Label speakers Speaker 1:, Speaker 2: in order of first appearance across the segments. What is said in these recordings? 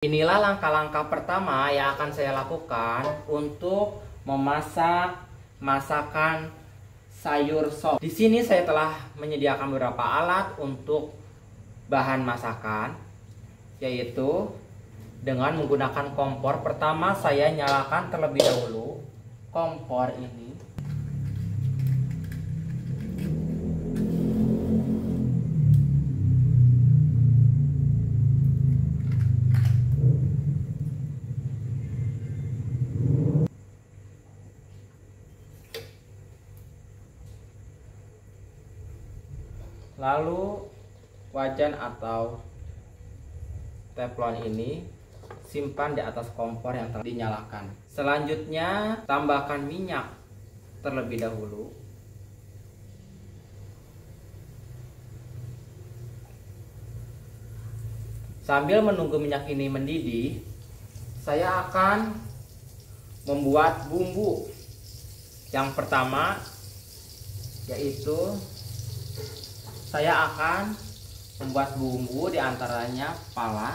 Speaker 1: Inilah langkah-langkah pertama yang akan saya lakukan untuk memasak masakan sayur sop. Di sini saya telah menyediakan beberapa alat untuk bahan masakan, yaitu dengan menggunakan kompor. Pertama saya nyalakan terlebih dahulu kompor ini. Lalu wajan atau teflon ini simpan di atas kompor yang telah dinyalakan. Selanjutnya tambahkan minyak terlebih dahulu. Sambil menunggu minyak ini mendidih, saya akan membuat bumbu. Yang pertama yaitu saya akan membuat bumbu, diantaranya pala,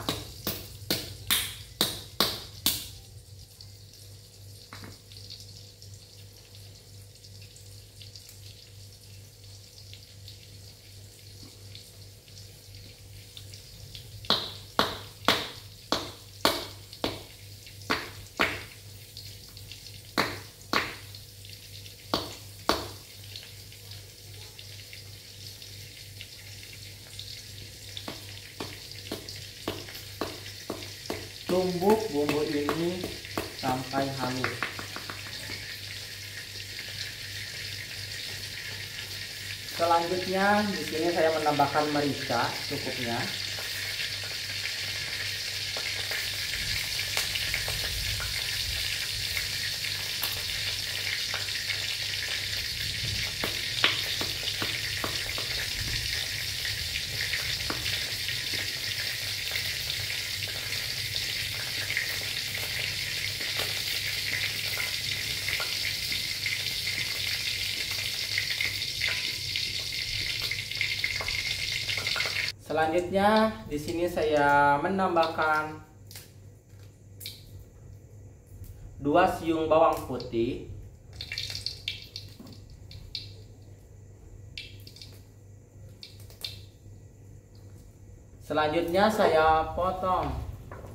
Speaker 1: tumbuk bumbu ini sampai halus. Selanjutnya di sini saya menambahkan merica cukupnya. Selanjutnya di sini saya menambahkan 2 siung bawang putih, selanjutnya saya potong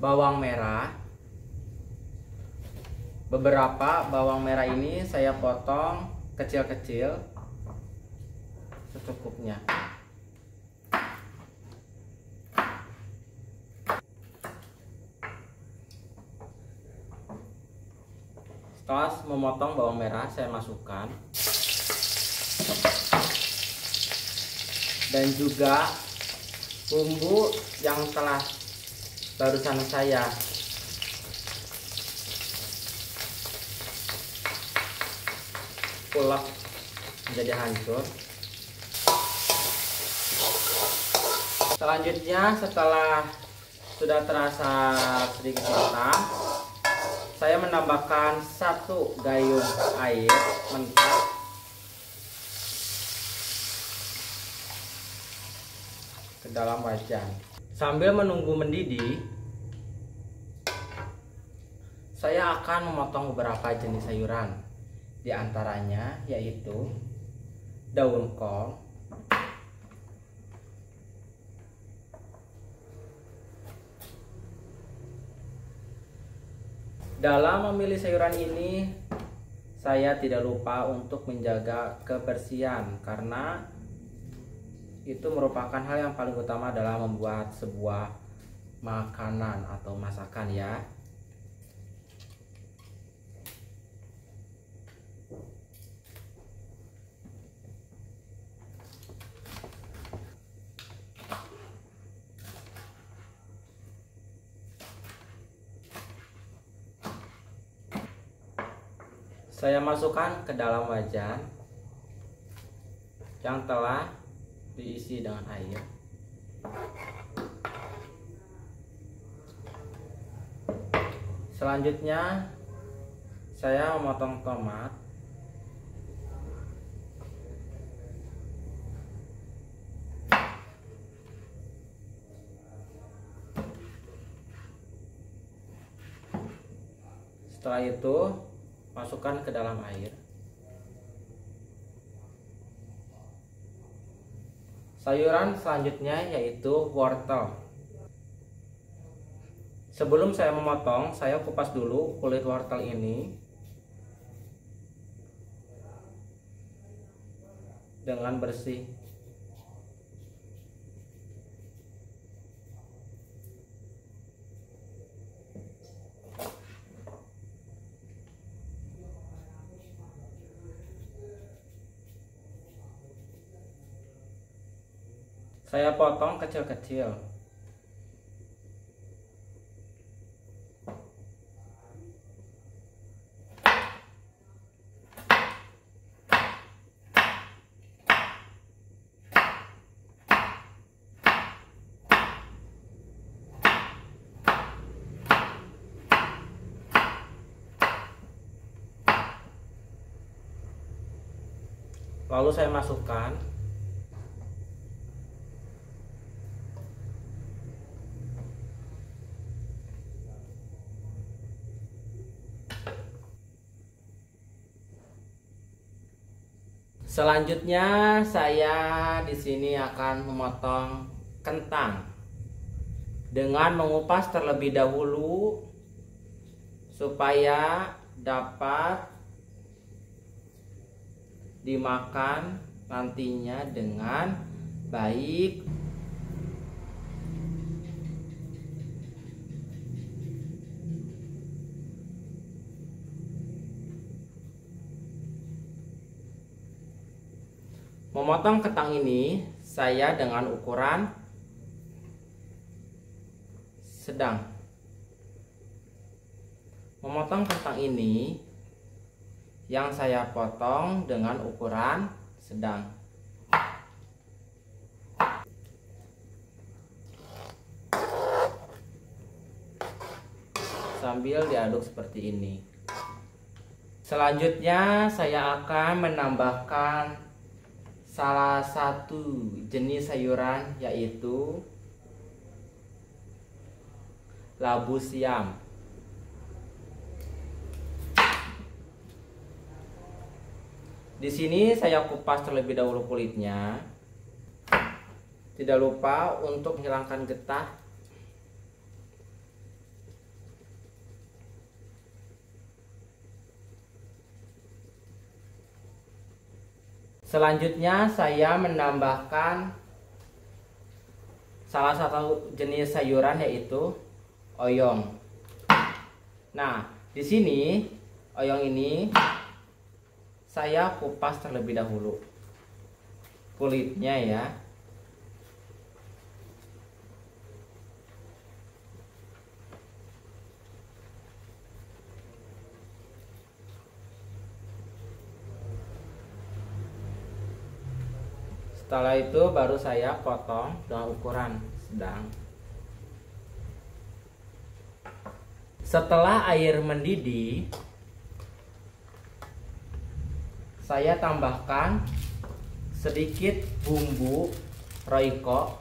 Speaker 1: bawang merah. Beberapa bawang merah ini saya potong kecil-kecil secukupnya. Setelah memotong bawang merah, saya masukkan, dan juga bumbu yang telah barusan saya ulek menjadi hancur. Selanjutnya setelah sudah terasa sedikit matang, saya menambahkan 1 gayung air mentah ke dalam wajan. Sambil menunggu mendidih, saya akan memotong beberapa jenis sayuran. Di antaranya yaitu daun kol, dalam memilih sayuran ini, saya tidak lupa untuk menjaga kebersihan, karena itu merupakan hal yang paling utama dalam membuat sebuah makanan atau masakan ya. Saya masukkan ke dalam wajan yang telah diisi dengan air. Selanjutnya saya memotong tomat, Setelah itu masukkan ke dalam air. Sayuran selanjutnya yaitu wortel. Sebelum saya memotong, saya kupas dulu kulit wortel ini dengan bersih. Saya potong kecil-kecil. Lalu saya masukkan selanjutnya saya di sini akan memotong kentang dengan mengupas terlebih dahulu supaya dapat dimakan nantinya dengan baik. Memotong kentang ini saya dengan ukuran sedang. Memotong kentang ini yang saya potong dengan ukuran sedang. Sambil diaduk seperti ini. Selanjutnya saya akan menambahkan salah satu jenis sayuran yaitu labu siam. Di sini saya kupas terlebih dahulu kulitnya. Tidak lupa untuk menghilangkan getah. Selanjutnya saya menambahkan salah satu jenis sayuran yaitu oyong. Nah, di sini oyong ini saya kupas terlebih dahulu kulitnya ya. Setelah itu baru saya potong dengan ukuran sedang. Setelah air mendidih, saya tambahkan sedikit bumbu Royco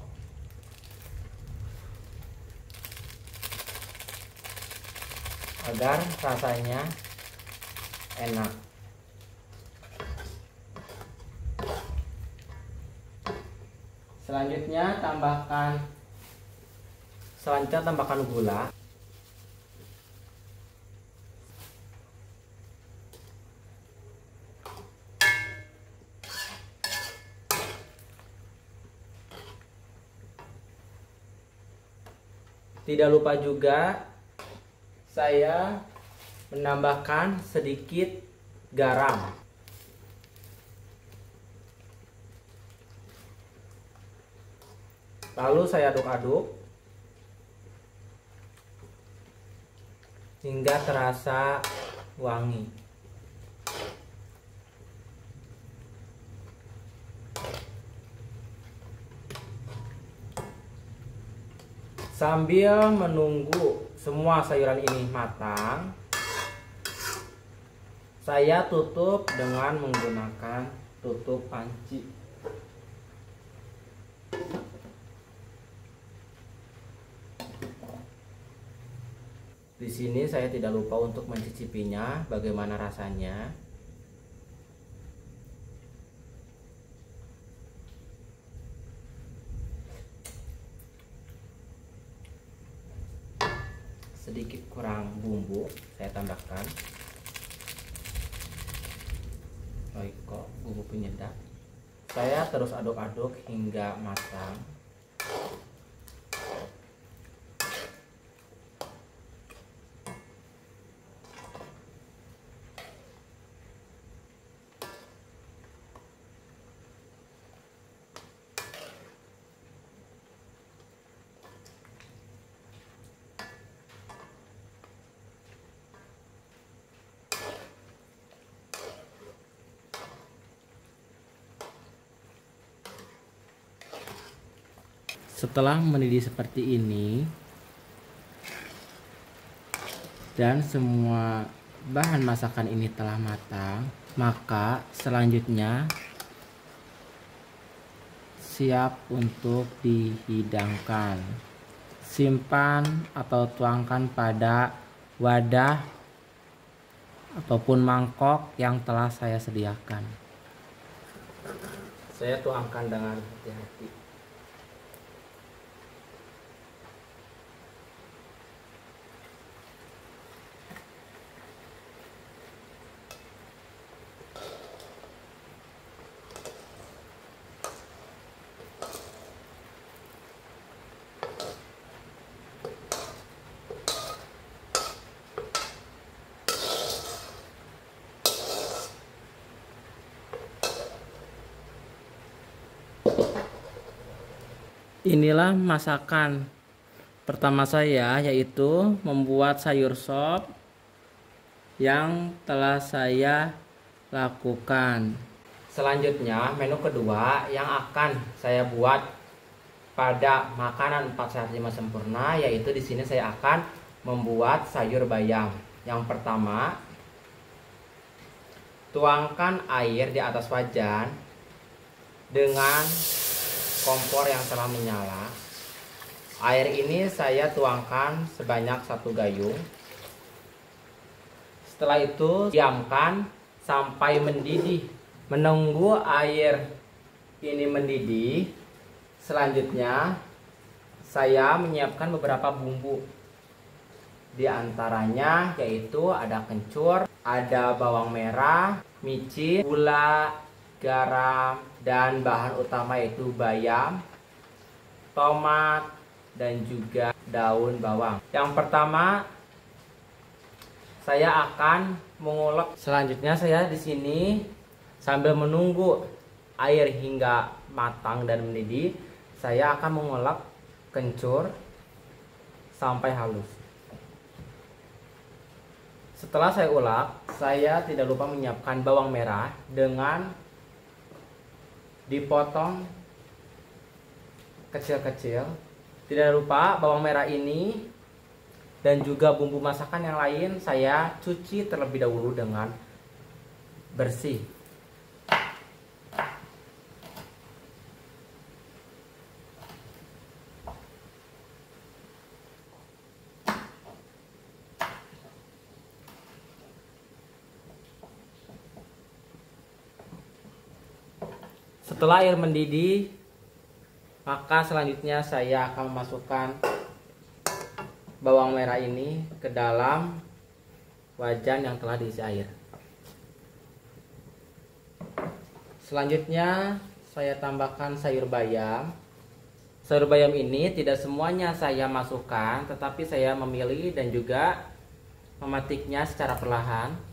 Speaker 1: agar rasanya enak. Selanjutnya tambahkan gula. Tidak lupa juga saya menambahkan sedikit garam. Lalu saya aduk-aduk hingga terasa wangi. Sambil menunggu semua sayuran ini matang, saya tutup dengan menggunakan tutup panci. Di sini saya tidak lupa untuk mencicipinya, bagaimana rasanya. Sedikit kurang bumbu, saya tambahkan Royco bumbu penyedap. Saya terus aduk-aduk hingga matang. Setelah mendidih seperti ini dan semua bahan masakan ini telah matang, maka selanjutnya siap untuk dihidangkan. Simpan atau tuangkan pada wadah ataupun mangkok yang telah saya sediakan. Saya tuangkan dengan hati-hati. Inilah masakan pertama saya, yaitu membuat sayur sop yang telah saya lakukan. Selanjutnya, menu kedua yang akan saya buat pada makanan 4 sehat 5 sempurna, yaitu di sini saya akan membuat sayur bayam. Yang pertama, tuangkan air di atas wajan dengan kompor yang telah menyala. Air ini saya tuangkan sebanyak 1 gayung. Setelah itu diamkan sampai mendidih. Menunggu air ini mendidih, selanjutnya saya menyiapkan beberapa bumbu. Di antaranya yaitu ada kencur, ada bawang merah, micin, gula, garam, dan bahan utama yaitu bayam, tomat, dan juga daun bawang. Yang pertama saya akan mengulek. Selanjutnya saya di sini sambil menunggu air hingga matang dan mendidih, saya akan mengulek kencur sampai halus. Setelah saya ulek, saya tidak lupa menyiapkan bawang merah dengan dipotong kecil-kecil. Tidak lupa bawang merah ini dan juga bumbu masakan yang lain saya cuci terlebih dahulu dengan bersih. Setelah air mendidih, maka selanjutnya saya akan memasukkan bawang merah ini ke dalam wajan yang telah diisi air. Selanjutnya saya tambahkan sayur bayam. Sayur bayam ini tidak semuanya saya masukkan, tetapi saya memilih dan juga memetiknya secara perlahan.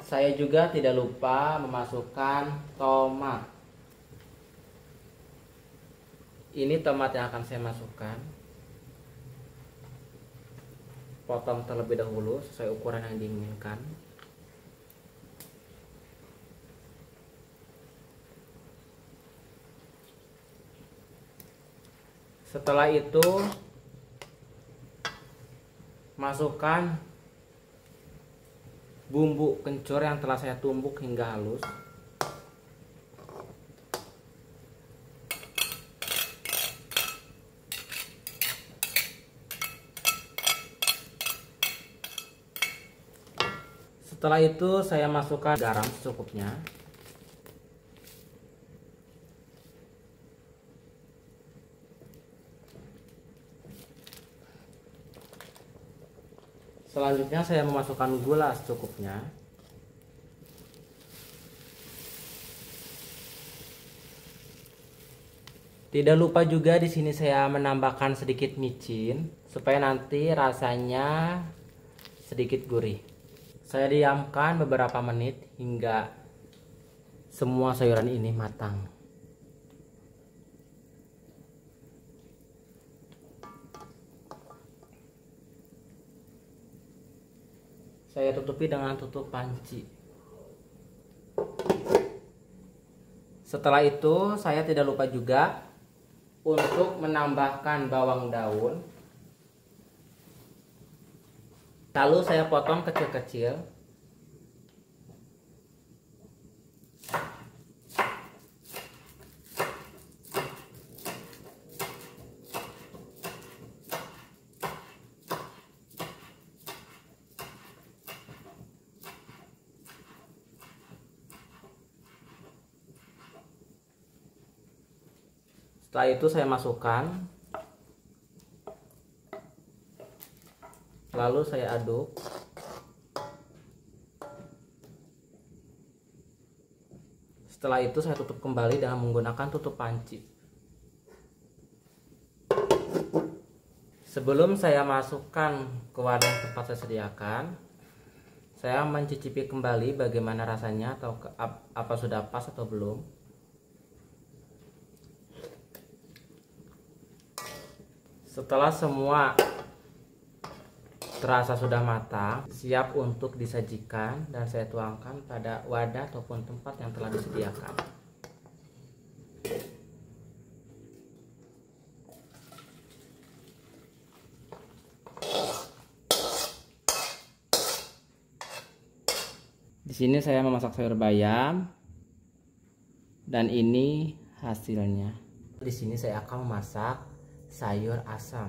Speaker 1: Saya juga tidak lupa memasukkan tomat. Ini tomat yang akan saya masukkan. Potong terlebih dahulu sesuai ukuran yang diinginkan. Setelah itu masukkan bumbu kencur yang telah saya tumbuk hingga halus. Setelah itu saya masukkan garam secukupnya. Selanjutnya saya memasukkan gula secukupnya. Tidak lupa juga di sini saya menambahkan sedikit micin supaya nanti rasanya sedikit gurih. Saya diamkan beberapa menit hingga semua sayuran ini matang. Saya tutupi dengan tutup panci. Setelah itu saya tidak lupa juga untuk menambahkan bawang daun. Lalu saya potong kecil-kecil. Setelah itu saya masukkan. Lalu saya aduk. Setelah itu saya tutup kembali dengan menggunakan tutup panci. Sebelum saya masukkan ke wadah yang tempat saya sediakan, saya mencicipi kembali bagaimana rasanya atau apa sudah pas atau belum. Setelah semua terasa sudah matang, siap untuk disajikan, dan saya tuangkan pada wadah ataupun tempat yang telah disediakan. Di sini saya memasak sayur bayam dan ini hasilnya. Di sini saya akan memasak sayur asam,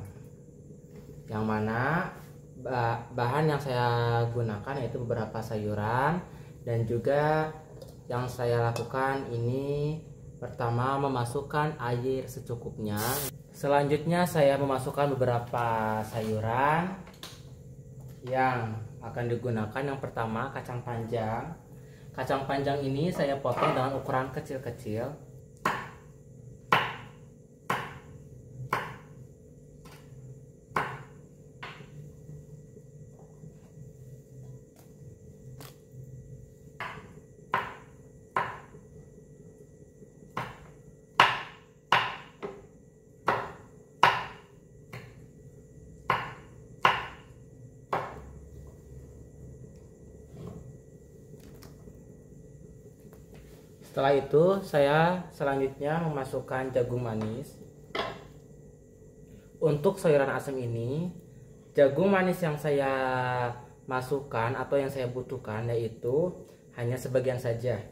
Speaker 1: yang mana bahan yang saya gunakan yaitu beberapa sayuran, dan juga yang saya lakukan ini pertama memasukkan air secukupnya. Selanjutnya saya memasukkan beberapa sayuran yang akan digunakan. Yang pertama kacang panjang. Kacang panjang ini saya potong dengan ukuran kecil-kecil. Setelah itu saya selanjutnya memasukkan jagung manis. Untuk sayuran asam ini, jagung manis yang saya masukkan atau yang saya butuhkan yaitu hanya sebagian saja.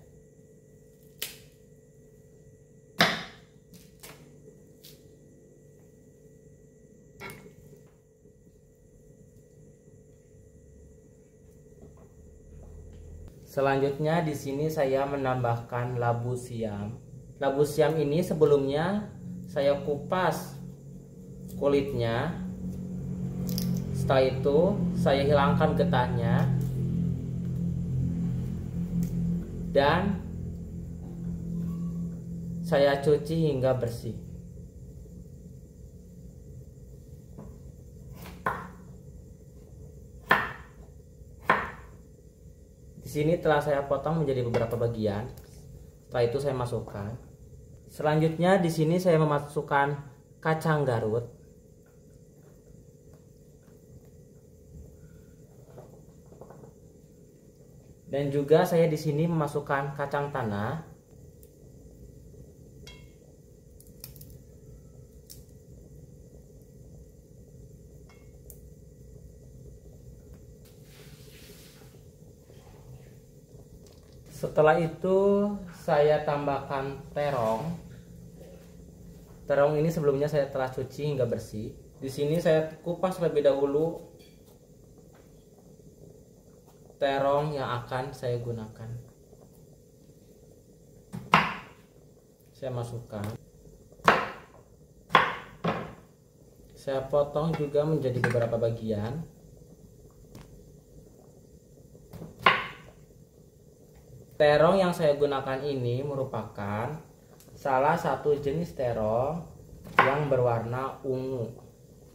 Speaker 1: Selanjutnya di sini saya menambahkan labu siam. Labu siam ini sebelumnya saya kupas kulitnya. Setelah itu saya hilangkan getahnya dan saya cuci hingga bersih. Di sini telah saya potong menjadi beberapa bagian. Setelah itu saya masukkan. Selanjutnya di sini saya memasukkan kacang garut. Dan juga saya di sini memasukkan kacang tanah. Setelah itu saya tambahkan terong. Terong ini sebelumnya saya telah cuci hingga bersih. Di sini saya kupas terlebih dahulu terong yang akan saya gunakan. Saya masukkan. Saya potong juga menjadi beberapa bagian. Terong yang saya gunakan ini merupakan salah satu jenis terong yang berwarna ungu.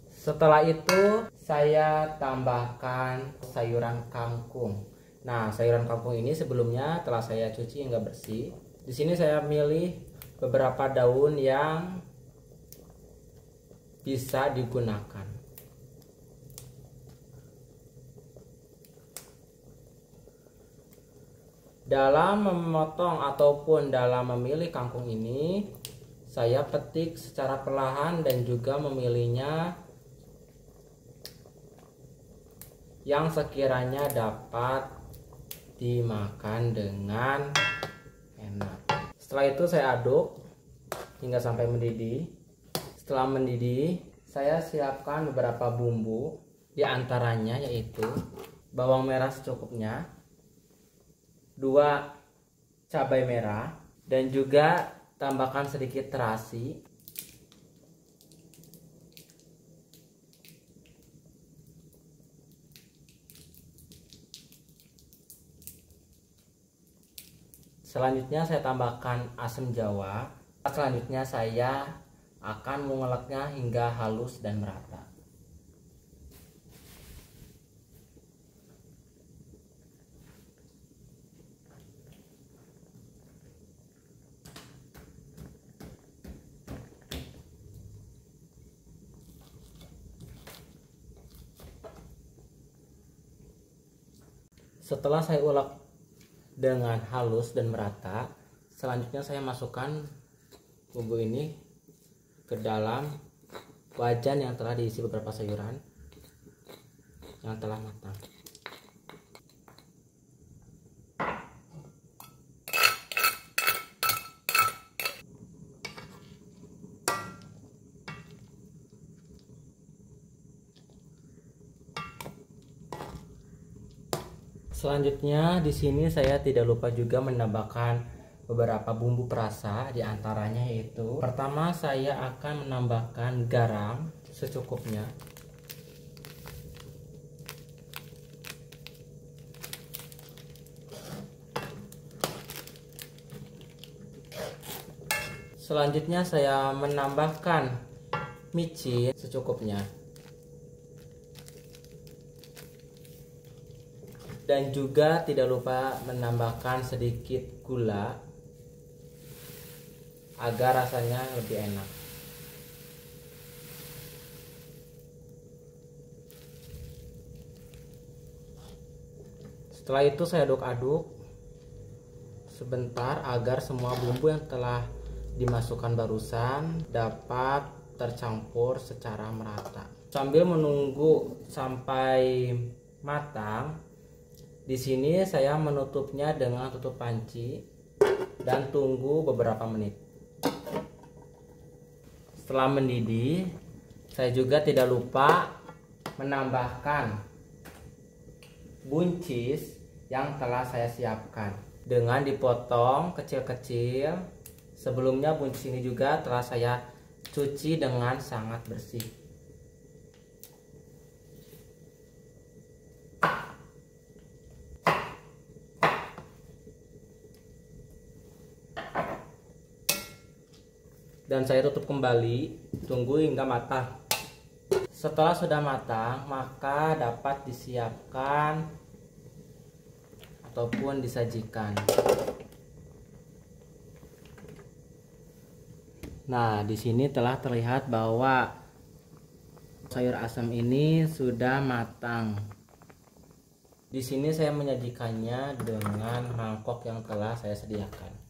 Speaker 1: Setelah itu saya tambahkan sayuran kangkung. Nah, sayuran kangkung ini sebelumnya telah saya cuci hingga bersih. Di sini saya milih beberapa daun yang bisa digunakan. Dalam memotong ataupun dalam memilih kangkung ini, saya petik secara perlahan dan juga memilihnya yang sekiranya dapat dimakan dengan enak. Setelah itu saya aduk hingga sampai mendidih. Setelah mendidih, saya siapkan beberapa bumbu, di antaranya yaitu bawang merah secukupnya, 2 cabai merah, dan juga tambahkan sedikit terasi. Selanjutnya saya tambahkan asam jawa. Selanjutnya saya akan menguleknya hingga halus dan merata. Setelah saya ulek dengan halus dan merata, selanjutnya saya masukkan bumbu ini ke dalam wajan yang telah diisi beberapa sayuran yang telah matang. Selanjutnya di sini saya tidak lupa juga menambahkan beberapa bumbu perasa, di antaranya yaitu pertama saya akan menambahkan garam secukupnya. Selanjutnya saya menambahkan micin secukupnya. Dan juga tidak lupa menambahkan sedikit gula agar rasanya lebih enak. Setelah itu saya aduk-aduk sebentar agar semua bumbu yang telah dimasukkan barusan dapat tercampur secara merata. Sambil menunggu sampai matang, di sini saya menutupnya dengan tutup panci dan tunggu beberapa menit. Setelah mendidih, saya juga tidak lupa menambahkan buncis yang telah saya siapkan dengan dipotong kecil-kecil. Sebelumnya buncis ini juga telah saya cuci dengan sangat bersih. Dan saya tutup kembali, tunggu hingga matang. Setelah sudah matang, maka dapat disiapkan ataupun disajikan. Nah, di sini telah terlihat bahwa sayur asam ini sudah matang. Di sini saya menyajikannya dengan mangkok yang telah saya sediakan.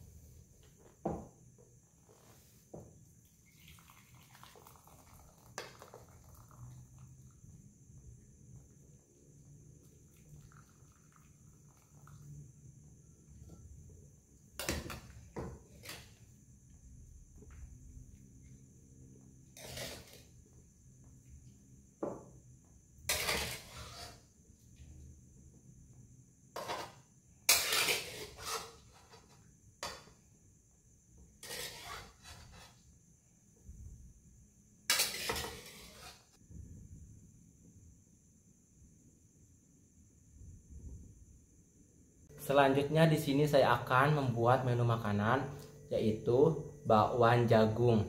Speaker 1: Selanjutnya di sini saya akan membuat menu makanan, yaitu bakwan jagung.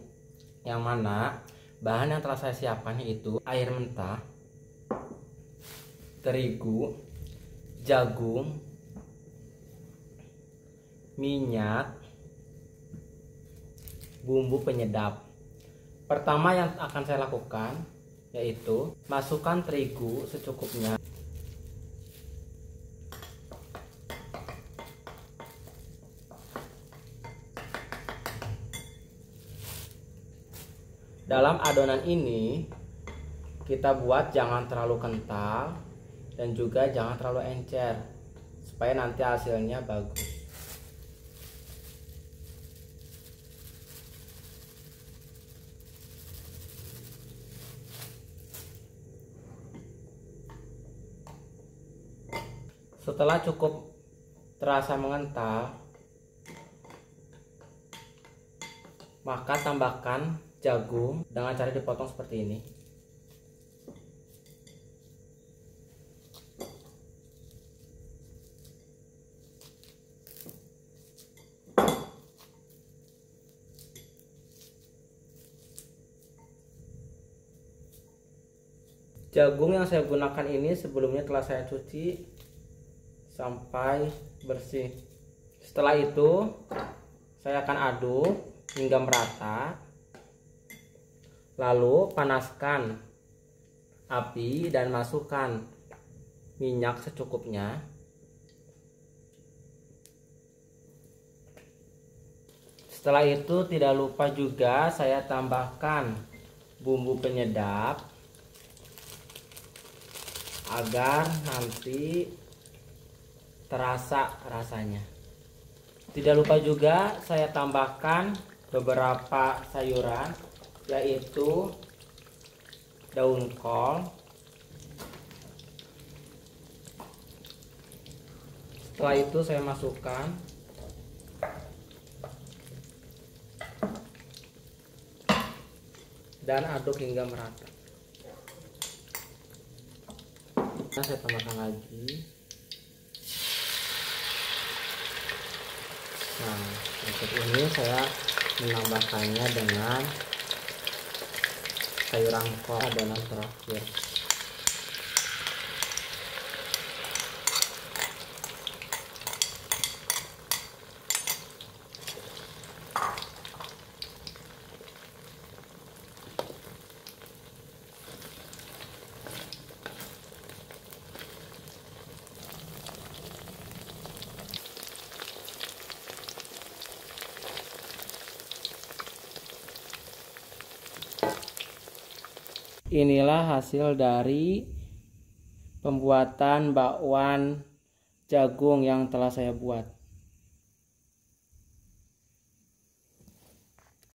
Speaker 1: Yang mana bahan yang telah saya siapkan yaitu air mentah, terigu, jagung, minyak, bumbu penyedap. Pertama yang akan saya lakukan yaitu masukkan terigu secukupnya. Dalam adonan ini kita buat jangan terlalu kental dan juga jangan terlalu encer supaya nanti hasilnya bagus. Setelah cukup terasa mengental, maka tambahkan jagung dengan cara dipotong seperti ini. Jagung yang saya gunakan ini sebelumnya telah saya cuci sampai bersih. Setelah itu saya akan aduk hingga merata. Lalu panaskan api dan masukkan minyak secukupnya. Setelah itu tidak lupa juga saya tambahkan bumbu penyedap agar nanti terasa rasanya. Tidak lupa juga saya tambahkan beberapa sayuran, yaitu daun kol. Setelah itu saya masukkan dan aduk hingga merata. Nah, saya tambahkan lagi. Nah, untuk ini saya menambahkannya dengan sayuran kol adonan terakhir. Inilah hasil dari pembuatan bakwan jagung yang telah saya buat.